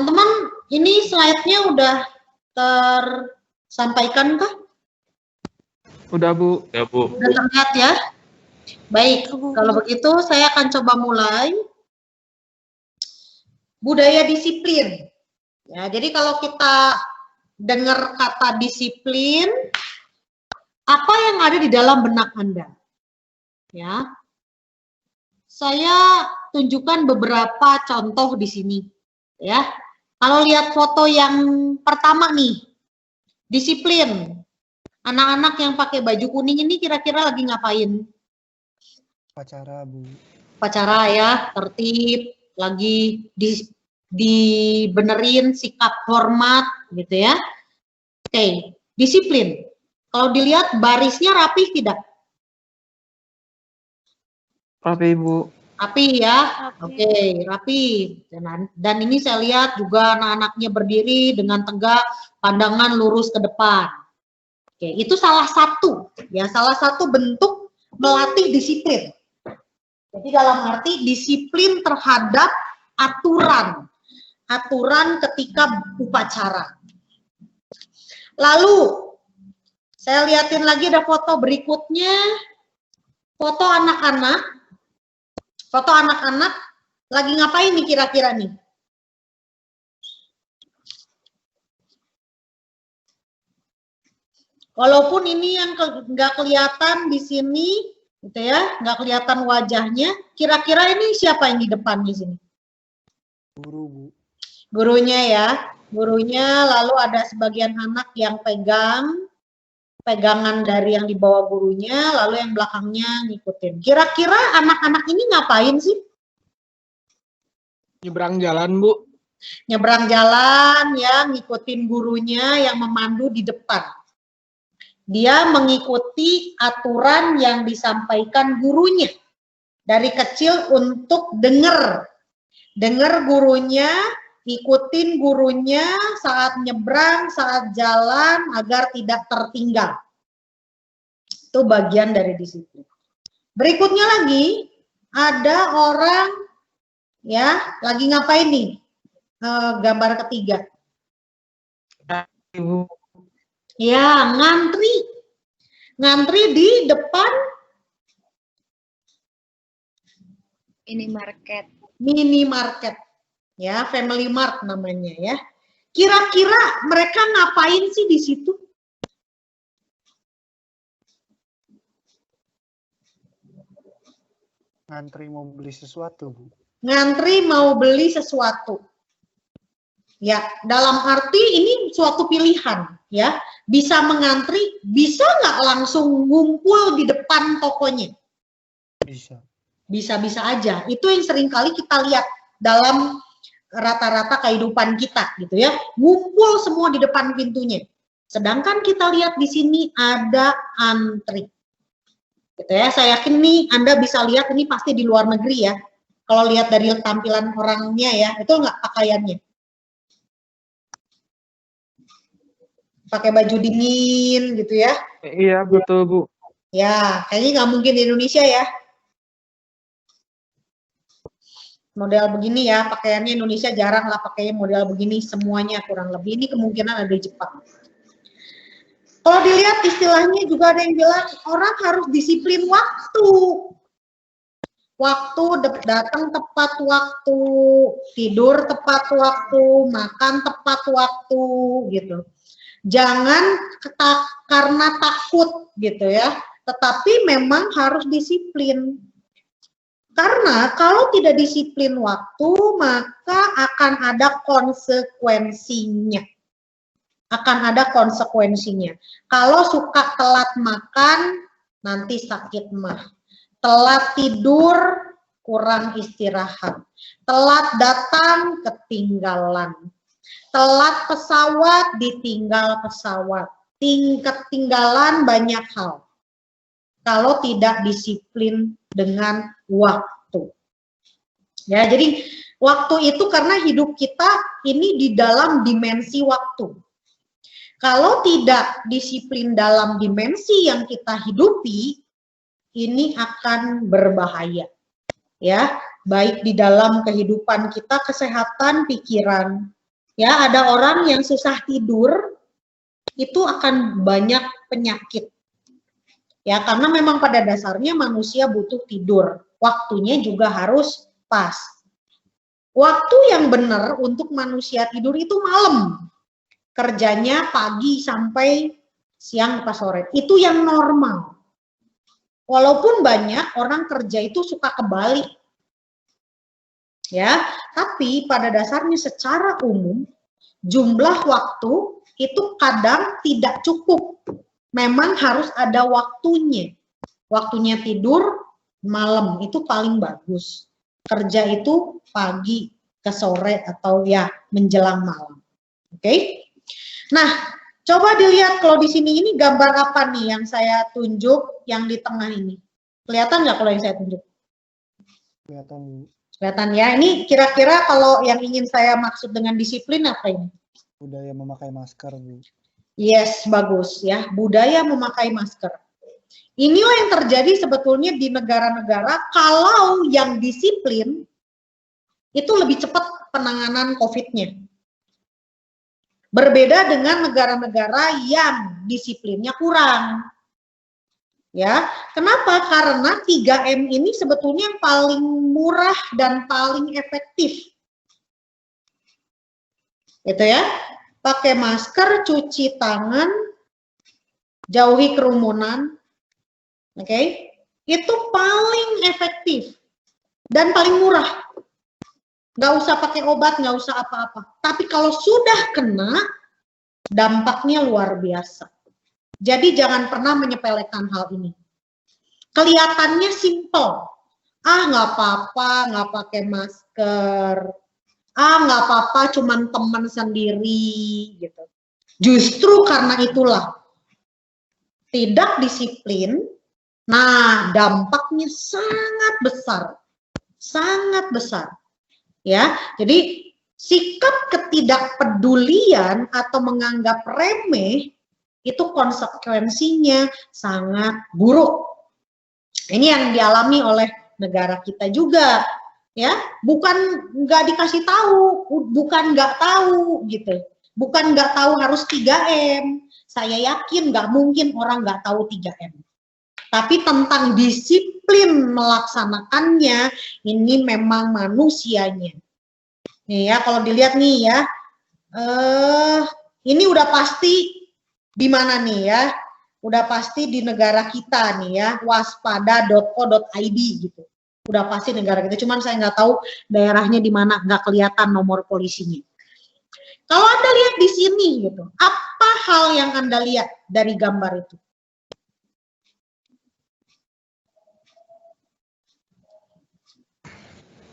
Teman-teman, ini slide-nya udah tersampaikan kah? Udah, Bu. Ya, Bu. Udah terlihat ya? Baik, kalau begitu saya akan coba mulai. Budaya disiplin. Ya, jadi kalau kita dengar kata disiplin, apa yang ada di dalam benak Anda? Ya. Saya tunjukkan beberapa contoh di sini, ya. Kalau lihat foto yang pertama nih, disiplin. Anak-anak yang pakai baju kuning ini kira-kira lagi ngapain? Upacara, Bu. Upacara ya, tertib, lagi dibenerin sikap hormat gitu ya. Oke, disiplin. Kalau dilihat barisnya rapih tidak? Rapi, Bu. Rapi ya. Oke, rapi. Dan ini saya lihat juga anak-anaknya berdiri dengan tegak, pandangan lurus ke depan. Oke, itu salah satu ya, salah satu bentuk melatih disiplin. Jadi dalam arti disiplin terhadap aturan ketika upacara. Lalu saya liatin lagi ada foto berikutnya, foto anak-anak. Foto anak-anak lagi ngapain nih kira-kira nih? Walaupun ini yang nggak kelihatan di sini, gitu ya, nggak kelihatan wajahnya. Kira-kira ini siapa yang di depan di sini? Guru, Bu. Gurunya ya, gurunya. Lalu ada sebagian anak yang pegangan dari yang dibawa gurunya, lalu yang belakangnya ngikutin. Kira-kira anak-anak ini ngapain sih? Nyebrang jalan, Bu. Nyebrang jalan ya, ngikutin gurunya yang memandu di depan. Dia mengikuti aturan yang disampaikan gurunya. Dari kecil untuk dengar gurunya, ikutin gurunya saat nyebrang, saat jalan agar tidak tertinggal. Itu bagian dari disiplin. Berikutnya lagi ada orang ya lagi ngapain nih? Gambar ketiga. Ibu. Ya, ngantri di depan minimarket. Ya, Family Mart namanya ya. Kira-kira mereka ngapain sih di situ? Ngantri mau beli sesuatu, Bu. Ngantri mau beli sesuatu. Ya, dalam arti ini suatu pilihan ya. Bisa mengantri, bisa nggak langsung ngumpul di depan tokonya? Bisa. Bisa-bisa aja. Itu yang sering kali kita lihat dalam rata-rata kehidupan kita gitu ya, ngumpul semua di depan pintunya. Sedangkan kita lihat di sini ada antri. Gitu ya, saya yakin nih Anda bisa lihat ini pasti di luar negeri ya. Kalau lihat dari tampilan orangnya ya, itu nggak pakaiannya. Pakai baju dingin gitu ya. Iya, betul, Bu. Ya, kayaknya nggak mungkin di Indonesia ya. Model begini ya, pakaiannya Indonesia jarang lah pakai model begini semuanya kurang lebih. Ini kemungkinan ada di Jepang. Kalau dilihat istilahnya juga ada yang bilang orang harus disiplin waktu. Waktu datang tepat waktu, tidur tepat waktu, makan tepat waktu gitu. Jangan karena takut gitu ya, tetapi memang harus disiplin. Karena kalau tidak disiplin waktu, maka akan ada konsekuensinya. Kalau suka telat makan, nanti sakit mah. Telat tidur, kurang istirahat. Telat datang, ketinggalan. Telat pesawat, ditinggal pesawat. Ketinggalan banyak hal. Kalau tidak disiplin dengan waktu. Ya, jadi waktu itu karena hidup kita ini di dalam dimensi waktu. Kalau tidak disiplin dalam dimensi yang kita hidupi, ini akan berbahaya. Ya, baik di dalam kehidupan kita, kesehatan, pikiran, Ya, ada orang yang susah tidur, itu akan banyak penyakit. Ya, karena memang pada dasarnya manusia butuh tidur. Waktunya juga harus pas. Waktu yang benar untuk manusia tidur itu malam. Kerjanya pagi sampai siang pas sore. Itu yang normal. Walaupun banyak orang kerja itu suka kebalik. Ya, tapi pada dasarnya secara umum jumlah waktu itu kadang tidak cukup. Memang harus ada waktunya. Waktunya tidur malam itu paling bagus. Kerja itu pagi ke sore atau ya menjelang malam. Oke? Nah, coba dilihat kalau di sini ini gambar apa nih yang saya tunjuk yang di tengah ini. Kelihatan nggak kalau yang saya tunjuk? Kelihatan, Bu. Kelihatan ya. Ini kira-kira kalau yang ingin saya maksud dengan disiplin apa ini? Budaya memakai masker, Bu. Yes, bagus ya. Budaya memakai masker. Inilah yang terjadi sebetulnya di negara-negara kalau yang disiplin itu lebih cepat penanganan COVID-nya. Berbeda dengan negara-negara yang disiplinnya kurang. Ya, kenapa? Karena 3M ini sebetulnya yang paling murah dan paling efektif. Gitu ya. Pakai masker, cuci tangan, jauhi kerumunan. Oke. Itu paling efektif dan paling murah. Nggak usah pakai obat, nggak usah apa-apa. Tapi kalau sudah kena, dampaknya luar biasa. Jadi jangan pernah menyepelekan hal ini. Kelihatannya simple. Ah, nggak apa-apa, nggak pakai masker. Ah, nggak apa-apa, cuman teman sendiri, gitu. Justru karena itulah tidak disiplin. Nah, dampaknya sangat besar, ya. Jadi sikap ketidakpedulian atau menganggap remeh itu konsekuensinya sangat buruk. Ini yang dialami oleh negara kita juga. Ya, bukan nggak dikasih tahu, bukan nggak tahu gitu, bukan nggak tahu harus 3M. Saya yakin nggak mungkin orang nggak tahu 3M. Tapi tentang disiplin melaksanakannya, ini memang manusianya. Nih ya, kalau dilihat nih ya, ini udah pasti di mana nih ya, udah pasti di negara kita nih ya, waspada.co.id gitu. Udah pasti negara kita, cuman saya nggak tahu daerahnya di mana, nggak kelihatan nomor polisinya. Kalau Anda lihat di sini gitu, apa hal yang Anda lihat dari gambar itu?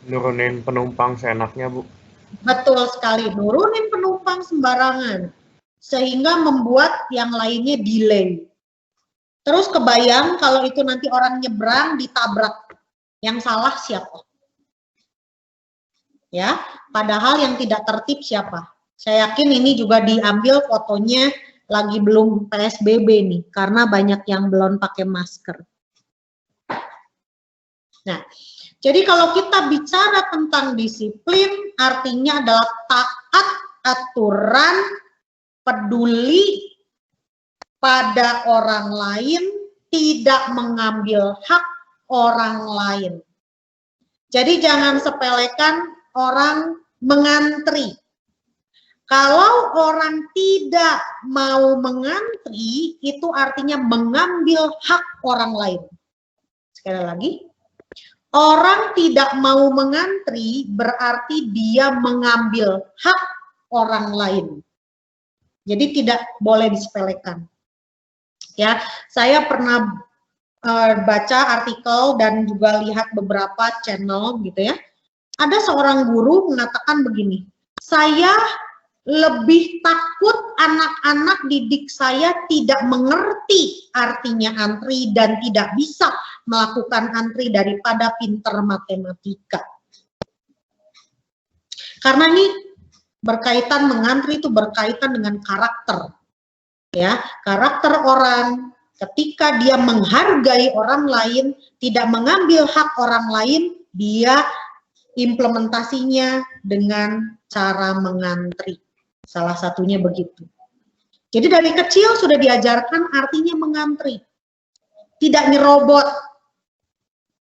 Nurunin penumpang seenaknya, Bu. Betul sekali, nurunin penumpang sembarangan, sehingga membuat yang lainnya delay. Terus kebayang kalau itu nanti orang nyebrang ditabrak. Yang salah siapa? Ya, padahal yang tidak tertib siapa? Saya yakin ini juga diambil fotonya lagi belum PSBB nih, karena banyak yang belum pakai masker. Nah, jadi kalau kita bicara tentang disiplin, artinya adalah taat aturan, peduli pada orang lain, tidak mengambil hak orang lain. Jadi jangan sepelekan orang mengantri. Kalau orang tidak mau mengantri, itu artinya mengambil hak orang lain. Sekali lagi, orang tidak mau mengantri berarti dia mengambil hak orang lain. Jadi tidak boleh disepelekan. Ya, saya pernah baca artikel dan juga lihat beberapa channel gitu ya. Ada seorang guru mengatakan begini, saya lebih takut anak-anak didik saya tidak mengerti artinya antri dan tidak bisa melakukan antri daripada pinter matematika. Karena ini berkaitan mengantri itu berkaitan dengan karakter. Ya, karakter orang. Ketika dia menghargai orang lain, tidak mengambil hak orang lain, dia implementasinya dengan cara mengantri. Salah satunya begitu. Jadi dari kecil sudah diajarkan artinya mengantri. Tidak nyerobot.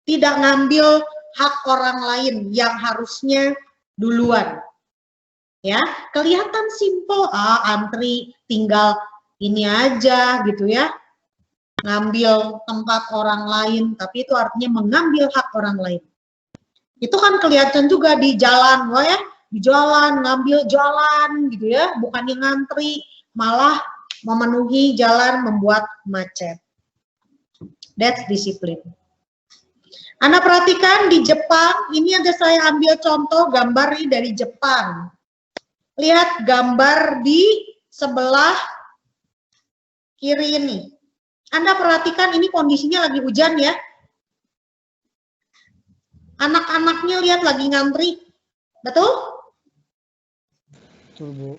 Tidak ngambil hak orang lain yang harusnya duluan. Ya, kelihatan simple, antri tinggal ini aja gitu ya. Ngambil tempat orang lain, tapi itu artinya mengambil hak orang lain. Itu kan kelihatan juga di jalan, wah ya, di jalan ngambil jalan gitu ya, bukannya ngantri, malah memenuhi jalan membuat macet. That's discipline. Anda perhatikan di Jepang, ini ada saya ambil contoh gambar ini dari Jepang. Lihat gambar di sebelah kiri ini. Anda perhatikan ini kondisinya lagi hujan ya. Anak-anaknya lihat lagi ngantri. Betul? Betul, Bu.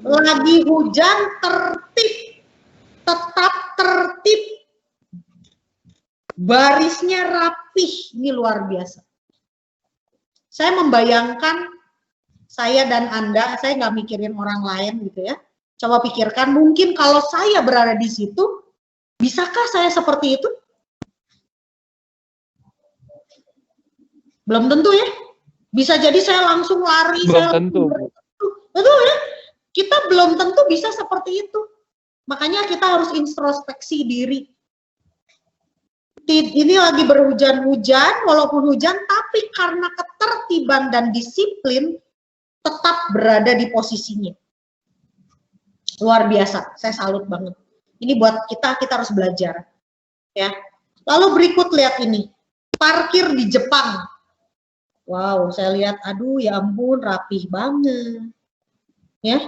Lagi hujan tertib. Tetap tertib. Barisnya rapih. Ini luar biasa. Saya membayangkan saya dan Anda, saya nggak mikirin orang lain gitu ya. Coba pikirkan, mungkin kalau saya berada di situ, bisakah saya seperti itu? Belum tentu ya. Bisa jadi saya langsung lari. Belum tentu. Betul ya. Kita belum tentu bisa seperti itu. Makanya kita harus introspeksi diri. Ini lagi berhujan-hujan, walaupun hujan, tapi karena ketertiban dan disiplin, tetap berada di posisinya. Luar biasa, saya salut banget. Ini buat kita harus belajar. Ya. Lalu berikut lihat ini, parkir di Jepang. Wow, saya lihat, aduh ya ampun, rapih banget. Ya,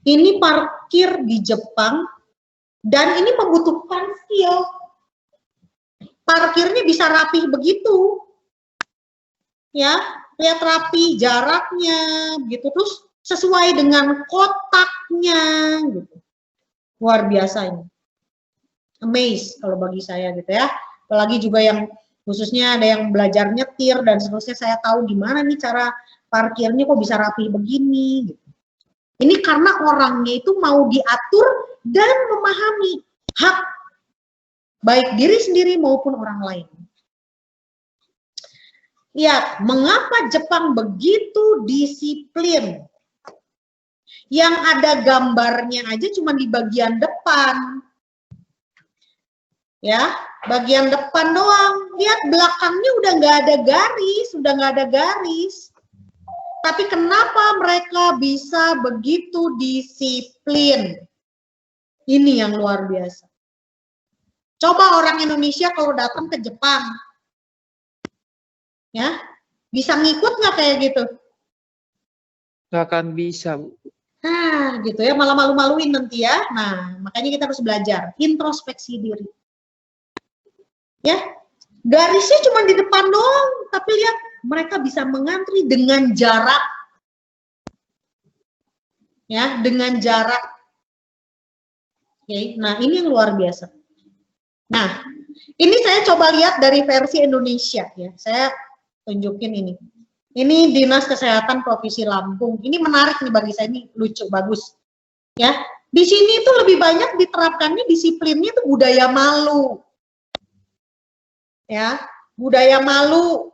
ini parkir di Jepang, dan ini membutuhkan skill. Parkirnya bisa rapih begitu. Ya, lihat rapi jaraknya, gitu. Terus sesuai dengan kotaknya, gitu. Luar biasa ini. Amaze kalau bagi saya gitu ya. Apalagi juga yang khususnya ada yang belajar nyetir dan seterusnya, saya tahu gimana nih cara parkirnya kok bisa rapi begini. Gitu. Ini karena orangnya itu mau diatur dan memahami hak baik diri sendiri maupun orang lain. Lihat, mengapa Jepang begitu disiplin? Yang ada gambarnya aja cuma di bagian depan. Ya, bagian depan doang. Lihat belakangnya udah nggak ada garis, Tapi kenapa mereka bisa begitu disiplin? Ini yang luar biasa. Coba orang Indonesia kalau datang ke Jepang, ya, bisa ngikut nggak kayak gitu? Nggak akan bisa, Bu. Nah, gitu ya, malah malu-maluin nanti ya. Nah, makanya kita harus belajar, introspeksi diri. Ya, garisnya cuma di depan doang, tapi lihat mereka bisa mengantri dengan jarak. Ya, dengan jarak. Oke, nah ini yang luar biasa. Nah, ini saya coba lihat dari versi Indonesia ya. Saya tunjukin ini. Ini Dinas Kesehatan Provinsi Lampung. Ini menarik nih bagi saya, ini lucu, bagus. Ya, di sini itu lebih banyak diterapkannya disiplinnya itu budaya malu. Ya, budaya malu.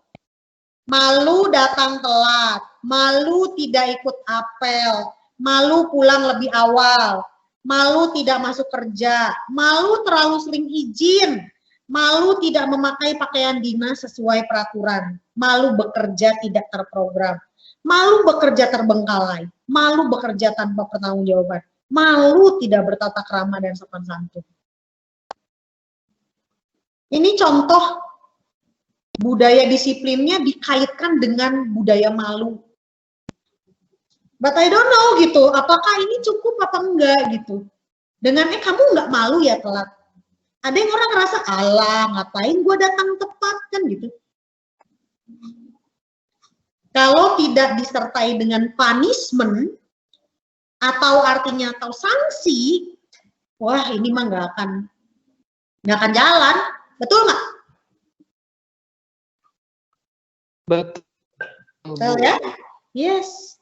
Malu datang telat, malu tidak ikut apel, malu pulang lebih awal, malu tidak masuk kerja, malu terlalu sering izin, malu tidak memakai pakaian dinas sesuai peraturan, malu bekerja tidak terprogram, malu bekerja terbengkalai, malu bekerja tanpa pertanggungjawaban, malu tidak bertata krama dan sopan santun. Ini contoh budaya disiplinnya dikaitkan dengan budaya malu. But I don't know gitu, apakah ini cukup apa enggak gitu. Dengan kamu nggak malu ya telat. Ada yang orang ngerasa, alah ngapain gue datang tepat kan gitu. Kalau tidak disertai dengan punishment, atau artinya atau sanksi, wah ini mah nggak akan jalan. Betul nggak? Betul. Betul ya? Yes.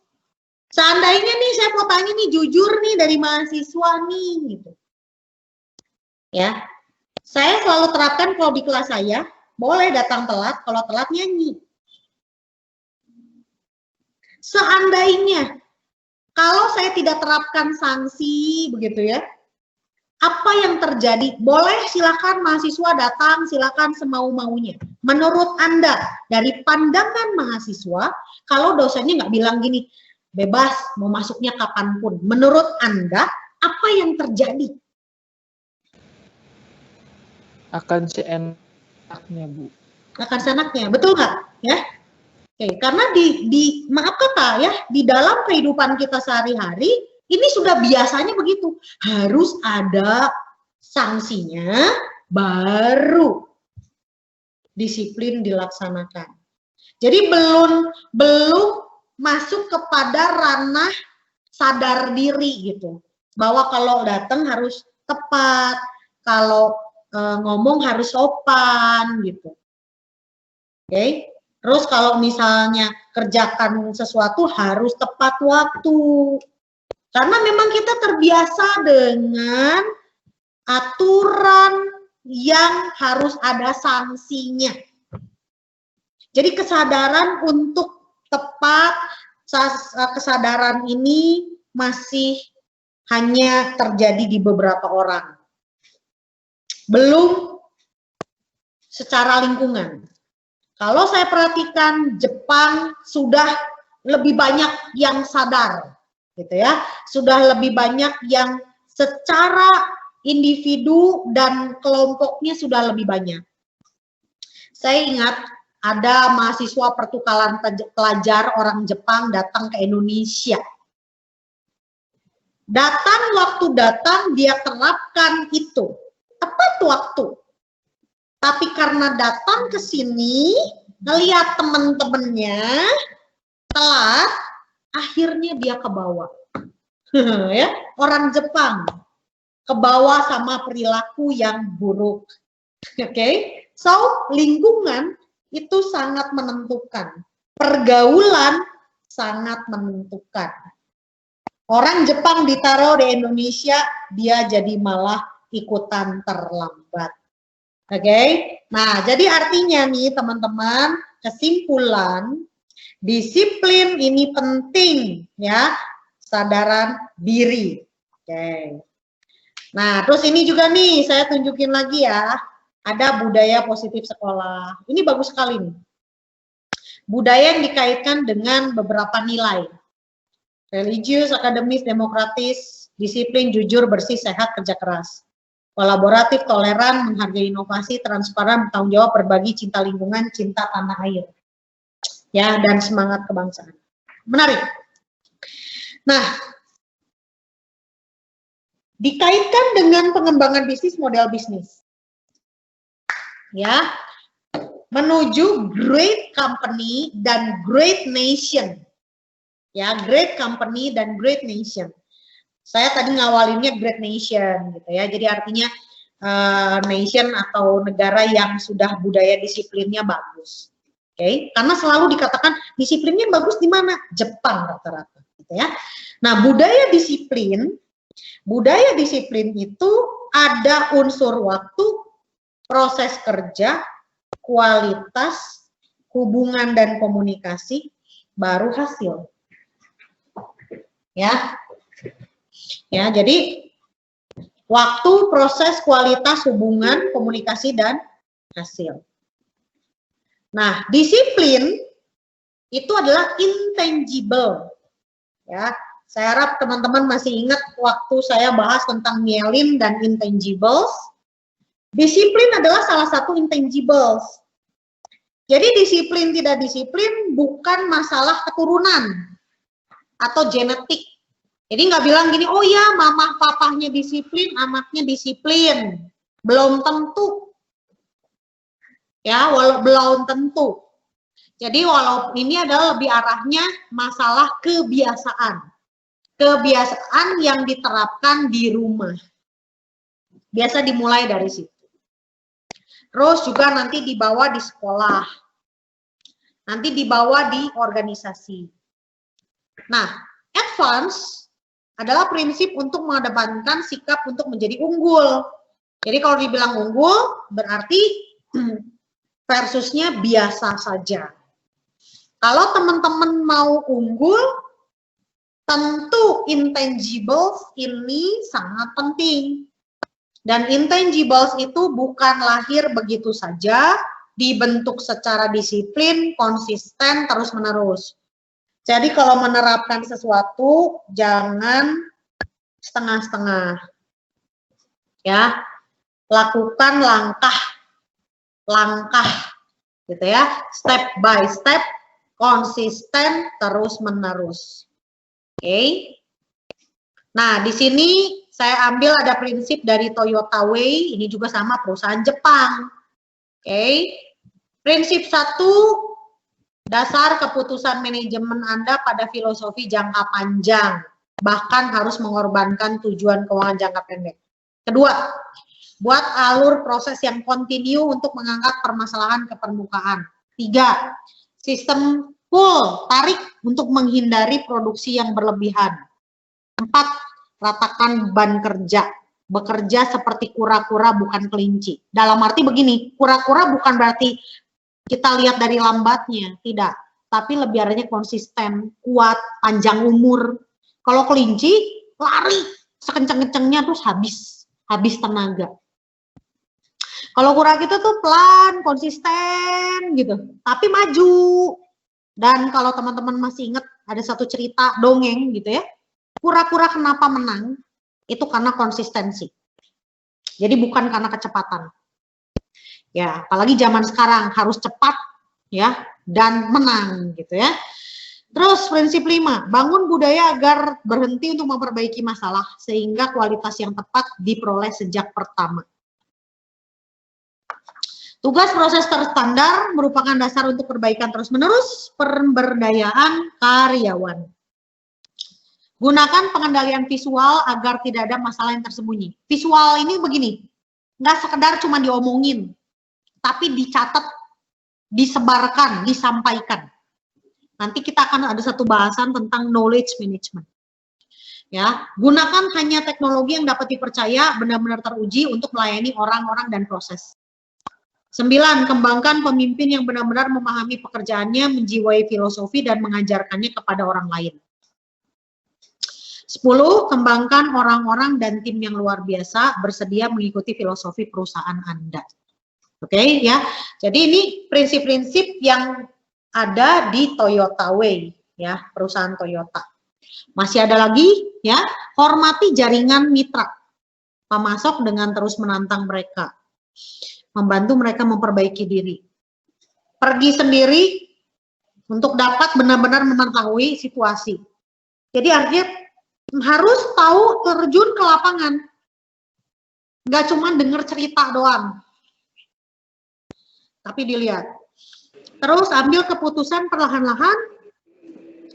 Seandainya nih saya mau tanya nih jujur nih dari mahasiswa nih gitu. Ya. Saya selalu terapkan kalau di kelas saya, boleh datang telat, kalau telat nyanyi. Seandainya kalau saya tidak terapkan sanksi begitu ya, apa yang terjadi? Boleh silakan mahasiswa datang, silakan semau-maunya. Menurut Anda, dari pandangan mahasiswa, kalau dosennya nggak bilang gini, bebas mau masuknya kapanpun. Menurut Anda, apa yang terjadi? Akan seenaknya, Bu. Akan seenaknya, betul nggak? Ya. Oke, karena maaf kata ya, di dalam kehidupan kita sehari-hari, ini sudah biasanya begitu. Harus ada sanksinya, baru disiplin dilaksanakan. Jadi belum masuk kepada ranah sadar diri gitu. Bahwa kalau datang harus tepat, kalau ngomong harus sopan gitu. Oke. Terus kalau misalnya kerjakan sesuatu harus tepat waktu. Karena memang kita terbiasa dengan aturan yang harus ada sanksinya. Jadi kesadaran untuk tepat, kesadaran ini masih hanya terjadi di beberapa orang. Belum secara lingkungan. Kalau saya perhatikan Jepang sudah lebih banyak yang sadar, gitu ya, sudah lebih banyak yang secara individu dan kelompoknya sudah lebih banyak. Saya ingat ada mahasiswa pertukaran pelajar orang Jepang datang ke Indonesia. Waktu datang dia terapkan itu tepat waktu. Tapi karena datang ke sini, ngelihat teman-temannya telat, akhirnya dia kebawa. Ya, orang Jepang kebawa sama perilaku yang buruk. Oke. So, lingkungan itu sangat menentukan. Pergaulan sangat menentukan. Orang Jepang ditaruh di Indonesia, dia jadi malah ikutan terlambat. Oke, nah jadi artinya nih teman-teman, kesimpulan, disiplin ini penting ya, kesadaran diri. Oke, nah terus ini juga nih saya tunjukin lagi ya, ada budaya positif sekolah. Ini bagus sekali nih. Budaya yang dikaitkan dengan beberapa nilai. Religius, akademis, demokratis, disiplin, jujur, bersih, sehat, kerja keras. Kolaboratif, toleran, menghargai inovasi, transparan, bertanggung jawab, berbagi, cinta lingkungan, cinta tanah air. Ya, dan semangat kebangsaan. Menarik. Nah, dikaitkan dengan pengembangan bisnis, model bisnis. Ya, menuju great company dan great nation. Ya, great company dan great nation. Saya tadi ngawalinnya great nation gitu ya. Jadi artinya nation atau negara yang sudah budaya disiplinnya bagus. Oke, karena selalu dikatakan disiplinnya bagus di mana? Jepang rata-rata gitu ya. Nah, budaya disiplin itu ada unsur waktu, proses kerja, kualitas, hubungan dan komunikasi, baru hasil. Ya. Ya, jadi waktu, proses, kualitas, hubungan, komunikasi, dan hasil. Nah, disiplin itu adalah intangible. Ya, saya harap teman-teman masih ingat waktu saya bahas tentang myelin dan intangibles. Disiplin adalah salah satu intangibles. Jadi disiplin tidak disiplin bukan masalah keturunan atau genetik. Jadi nggak bilang gini, oh ya mama papahnya disiplin, anaknya disiplin. Belum tentu. Ya, belum tentu. Jadi walau ini adalah lebih arahnya masalah kebiasaan. Kebiasaan yang diterapkan di rumah. Biasa dimulai dari situ. Terus juga nanti dibawa di sekolah. Nanti dibawa di organisasi. Nah, at advance adalah prinsip untuk mengedepankan sikap untuk menjadi unggul. Jadi kalau dibilang unggul, berarti versusnya biasa saja. Kalau teman-teman mau unggul, tentu intangibles ini sangat penting. Dan intangibles itu bukan lahir begitu saja, dibentuk secara disiplin, konsisten, terus-menerus. Jadi kalau menerapkan sesuatu, jangan setengah-setengah. Ya, lakukan langkah, gitu ya, step by step, konsisten, terus-menerus. Oke. Nah, di sini saya ambil ada prinsip dari Toyota Way, ini juga sama perusahaan Jepang. Oke. Prinsip 1, dasar keputusan manajemen Anda pada filosofi jangka panjang, bahkan harus mengorbankan tujuan keuangan jangka pendek. Kedua, buat alur proses yang kontinu untuk mengangkat permasalahan ke permukaan. 3, sistem pull, tarik untuk menghindari produksi yang berlebihan. 4, ratakan ban kerja. Bekerja seperti kura-kura bukan kelinci. Dalam arti begini, kura-kura bukan berarti kita lihat dari lambatnya, tidak. Tapi lebih artinya konsisten, kuat, panjang umur. Kalau kelinci, lari sekenceng-kencengnya terus habis tenaga. Kalau kura kita tuh pelan, konsisten gitu, tapi maju. Dan kalau teman-teman masih ingat ada satu cerita dongeng gitu ya, kura-kura kenapa menang? Itu karena konsistensi. Jadi bukan karena kecepatan. Ya, apalagi zaman sekarang harus cepat ya dan menang gitu ya. Terus prinsip 5, bangun budaya agar berhenti untuk memperbaiki masalah sehingga kualitas yang tepat diperoleh sejak pertama. Tugas proses terstandar merupakan dasar untuk perbaikan terus-menerus pemberdayaan karyawan. Gunakan pengendalian visual agar tidak ada masalah yang tersembunyi. Visual ini begini, nggak sekedar cuma diomongin, tapi dicatat, disebarkan, disampaikan. Nanti kita akan ada satu bahasan tentang knowledge management. Ya, gunakan hanya teknologi yang dapat dipercaya, benar-benar teruji untuk melayani orang-orang dan proses. 9, kembangkan pemimpin yang benar-benar memahami pekerjaannya, menjiwai filosofi, dan mengajarkannya kepada orang lain. 10, kembangkan orang-orang dan tim yang luar biasa bersedia mengikuti filosofi perusahaan Anda. Oke, ya. Jadi ini prinsip-prinsip yang ada di Toyota Way, ya, perusahaan Toyota. Masih ada lagi, ya, hormati jaringan mitra pemasok dengan terus menantang mereka. Membantu mereka memperbaiki diri. Pergi sendiri untuk dapat benar-benar mengetahui situasi. Jadi artinya harus tahu terjun ke lapangan. Nggak cuma dengar cerita doang. Tapi dilihat. Terus ambil keputusan perlahan-lahan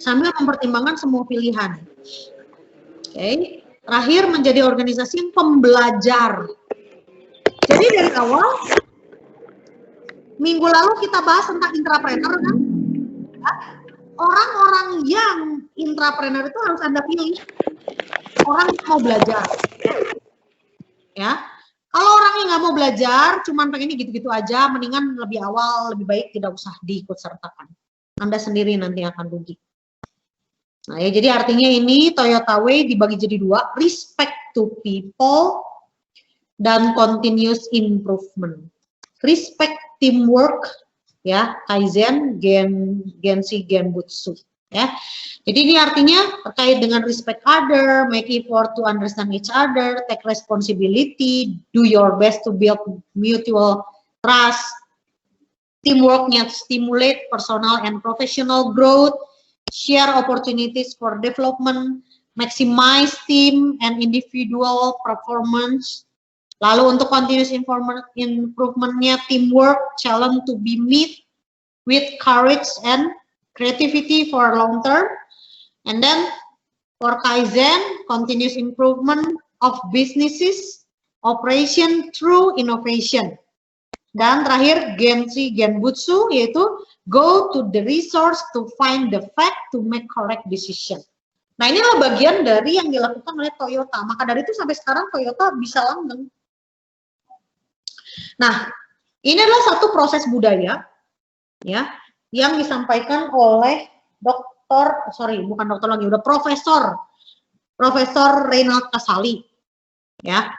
sambil mempertimbangkan semua pilihan. Oke. Terakhir, menjadi organisasi yang pembelajar. Jadi dari awal, minggu lalu kita bahas tentang intrapreneur kan? Orang-orang yang intrapreneur itu harus Anda pilih. Orang yang mau belajar. Ya, kalau orang yang nggak mau belajar, cuman pengennya gitu-gitu aja, mendingan lebih awal, lebih baik tidak usah diikut sertakan. Anda sendiri nanti akan rugi. Nah ya, jadi artinya ini Toyota Way dibagi jadi 2, respect to people dan continuous improvement. Respect teamwork, ya, Kaizen, Genshi, Genbutsu, ya. Jadi ini artinya terkait dengan respect other, make effort to understand each other, take responsibility, do your best to build mutual trust. Teamworknya stimulate personal and professional growth, share opportunities for development, maximize team and individual performance. Lalu untuk continuous improvement-nya teamwork, challenge to be met with courage and creativity for long term. And then for Kaizen, continuous improvement of businesses, operation through innovation. Dan terakhir Genshi Genbutsu, yaitu go to the resource to find the fact to make correct decision. Nah, ini adalah bagian dari yang dilakukan oleh Toyota. Maka dari itu sampai sekarang Toyota bisa langgeng. Nah, ini adalah satu proses budaya ya yang disampaikan oleh Profesor Reinhard Casali ya.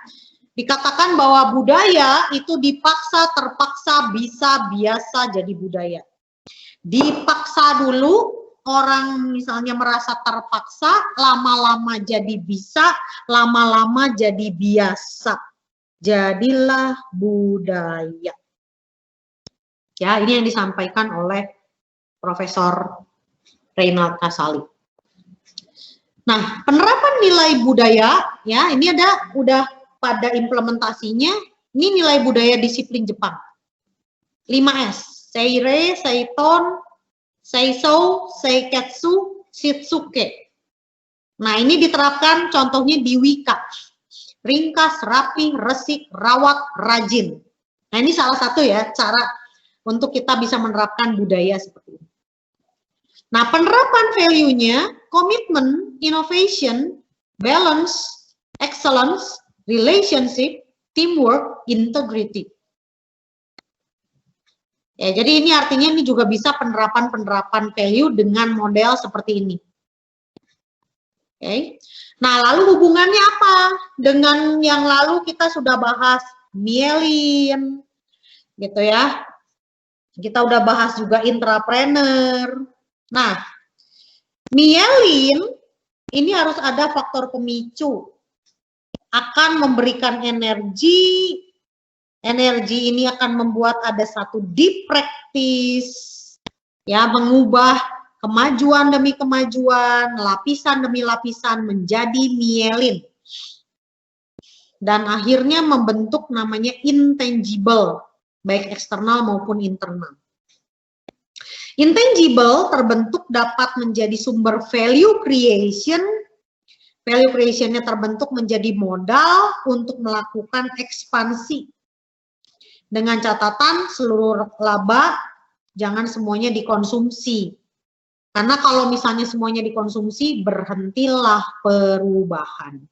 Dikatakan bahwa budaya itu dipaksa, terpaksa, bisa, biasa jadi budaya. Dipaksa dulu, orang misalnya merasa terpaksa, lama-lama jadi bisa, lama-lama jadi biasa. Jadilah budaya. Ya, ini yang disampaikan oleh Profesor Reinhard Casali. Nah, penerapan nilai budaya, ya, ini udah pada implementasinya, ini nilai budaya disiplin Jepang. 5S, Seirei, Seiton, Seisou, Seiketsu, Shitsuke. Nah, ini diterapkan contohnya di Wika. Ringkas, rapi, resik, rawat, rajin. Nah, ini salah satu ya cara untuk kita bisa menerapkan budaya seperti ini. Nah, penerapan value-nya, komitmen, innovation, balance, excellence, relationship, teamwork, integrity. Ya, jadi ini artinya ini juga bisa penerapan value dengan model seperti ini. Oke. Nah, lalu hubungannya apa? Dengan yang lalu kita sudah bahas mielin, gitu ya. Kita udah bahas juga intrapreneur. Nah, mielin ini harus ada faktor pemicu. Akan memberikan energi. Energi ini akan membuat ada satu deep practice, ya, mengubah kemajuan demi kemajuan, lapisan demi lapisan menjadi mielin. Dan akhirnya membentuk namanya intangible, baik eksternal maupun internal. Intangible terbentuk dapat menjadi sumber value creation. Value creation-nya terbentuk menjadi modal untuk melakukan ekspansi. Dengan catatan seluruh laba jangan semuanya dikonsumsi. Karena kalau misalnya semuanya dikonsumsi, berhentilah perubahan.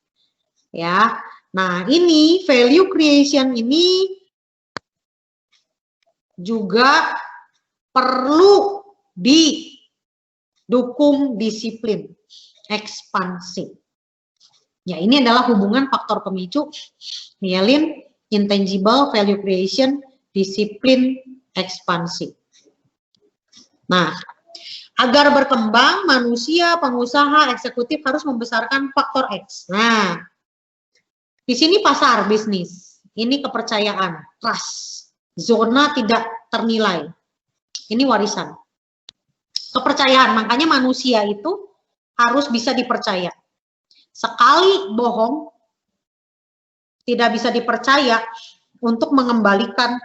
Ya. Nah, ini value creation ini juga perlu didukung disiplin ekspansi. Ya, ini adalah hubungan faktor pemicu mielin, intangible, value creation, disiplin, ekspansi. Nah, agar berkembang, manusia, pengusaha, eksekutif harus membesarkan faktor X. Nah, di sini pasar, bisnis. Ini kepercayaan, trust. Zona tidak ternilai. Ini warisan. Kepercayaan, makanya manusia itu harus bisa dipercaya. Sekali bohong, tidak bisa dipercaya untuk mengembalikan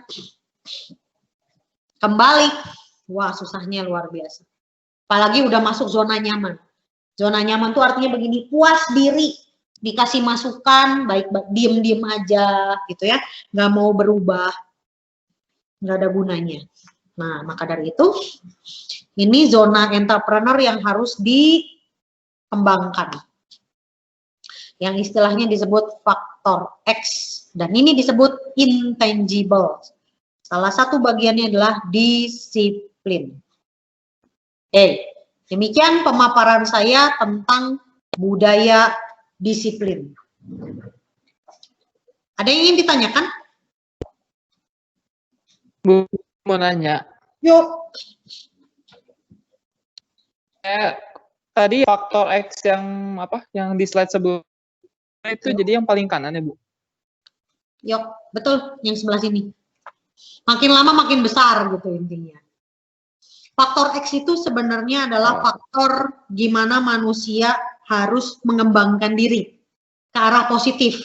kembali. Wah, susahnya luar biasa. Apalagi udah masuk zona nyaman. Zona nyaman itu artinya begini, puas diri, dikasih masukan, baik diem-diem aja gitu ya, nggak mau berubah, nggak ada gunanya. Nah, maka dari itu, ini zona entrepreneur yang harus dikembangkan. Yang istilahnya disebut faktor X, dan ini disebut intangible. Salah satu bagiannya adalah disiplin. Oke, demikian pemaparan saya tentang budaya disiplin. Ada yang ingin ditanyakan? Bu, mau nanya. Yuk. Tadi faktor X yang apa? Yang di slide sebelumnya itu jadi yang paling kanan ya, Bu? Yuk, betul, yang sebelah sini. Makin lama makin besar gitu intinya. Faktor X itu sebenarnya adalah faktor gimana manusia harus mengembangkan diri ke arah positif.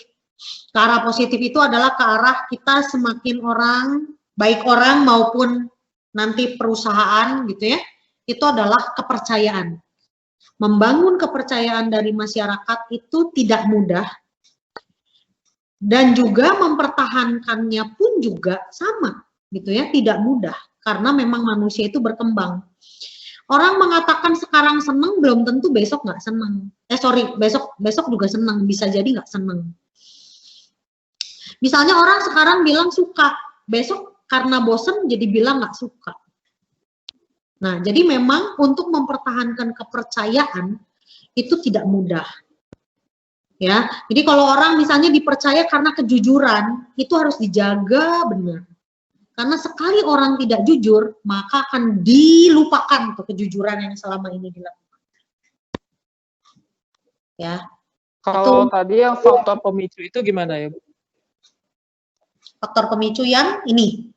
Ke arah positif itu adalah ke arah kita semakin orang, baik orang maupun nanti perusahaan gitu ya, itu adalah kepercayaan. Membangun kepercayaan dari masyarakat itu tidak mudah, dan juga mempertahankannya pun juga sama gitu ya, tidak mudah karena memang manusia itu berkembang. Orang mengatakan sekarang seneng belum tentu besok nggak seneng. Besok juga seneng, bisa jadi nggak seneng. Misalnya orang sekarang bilang suka, besok karena bosen jadi bilang nggak suka. Nah, jadi memang untuk mempertahankan kepercayaan itu tidak mudah. Ya, jadi kalau orang misalnya dipercaya karena kejujuran, itu harus dijaga benar. Karena sekali orang tidak jujur, maka akan dilupakan tuh kejujuran yang selama ini dilakukan. Ya. Kalau tadi yang faktor pemicu itu gimana ya, Bu? Faktor pemicu yang ini.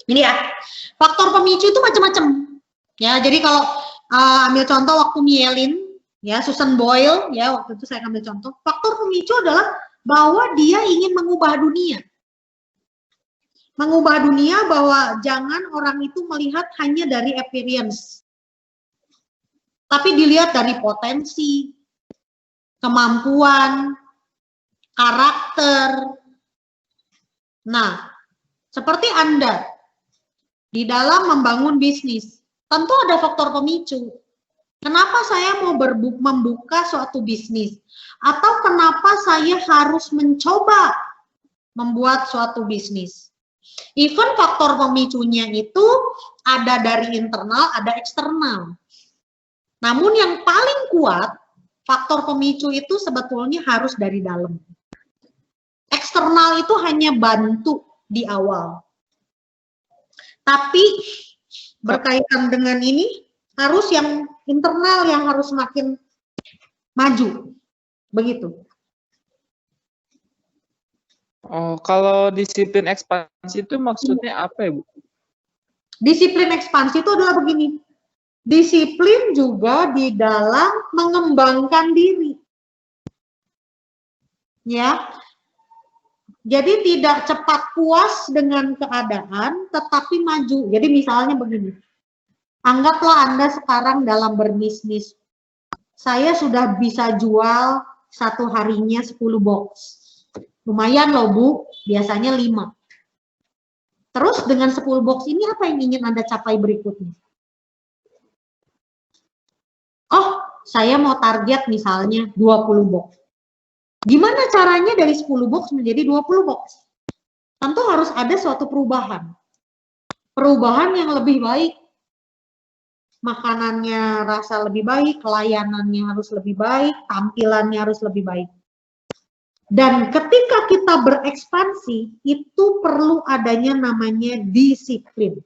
Ini ya. Faktor pemicu itu macam-macam. Ya, jadi kalau ambil contoh waktu myelin, ya Susan Boyle, ya waktu itu saya ambil contoh. Faktor pemicu adalah bahwa dia ingin mengubah dunia. Mengubah dunia bahwa jangan orang itu melihat hanya dari appearance, tapi dilihat dari potensi, kemampuan, karakter. Nah, seperti Anda di dalam membangun bisnis, tentu ada faktor pemicu. Kenapa saya mau membuka suatu bisnis? Atau kenapa saya harus mencoba membuat suatu bisnis? Even faktor pemicunya itu ada dari internal, ada eksternal. Namun yang paling kuat, faktor pemicu itu sebetulnya harus dari dalam. Eksternal itu hanya bantu di awal. Tapi berkaitan dengan ini, harus yang internal yang harus makin maju. Begitu. Oh, kalau disiplin ekspansi itu maksudnya apa ya, Bu? Disiplin ekspansi itu adalah begini. Disiplin juga di dalam mengembangkan diri. Ya. Jadi tidak cepat puas dengan keadaan, tetapi maju. Jadi misalnya begini. Anggaplah Anda sekarang dalam berbisnis. Saya sudah bisa jual satu harinya 10 box. Lumayan loh Bu, biasanya 5. Terus dengan 10 box ini apa yang ingin Anda capai berikutnya? Oh, saya mau target misalnya 20 box. Gimana caranya dari 10 box menjadi 20 box? Tentu harus ada suatu perubahan. Perubahan yang lebih baik. Makanannya rasa lebih baik, layanannya harus lebih baik, tampilannya harus lebih baik. Dan ketika kita berekspansi, itu perlu adanya namanya disiplin.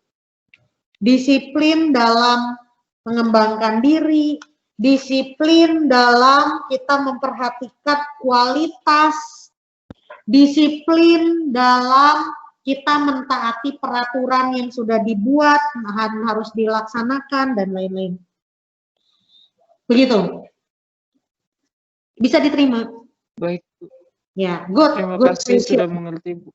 Disiplin dalam mengembangkan diri, disiplin dalam kita memperhatikan kualitas, disiplin dalam kita mentaati peraturan yang sudah dibuat, harus dilaksanakan, dan lain-lain. Begitu. Bisa diterima? Baik. Ya, good. Terima good kasih question. sudah mengerti, Bu.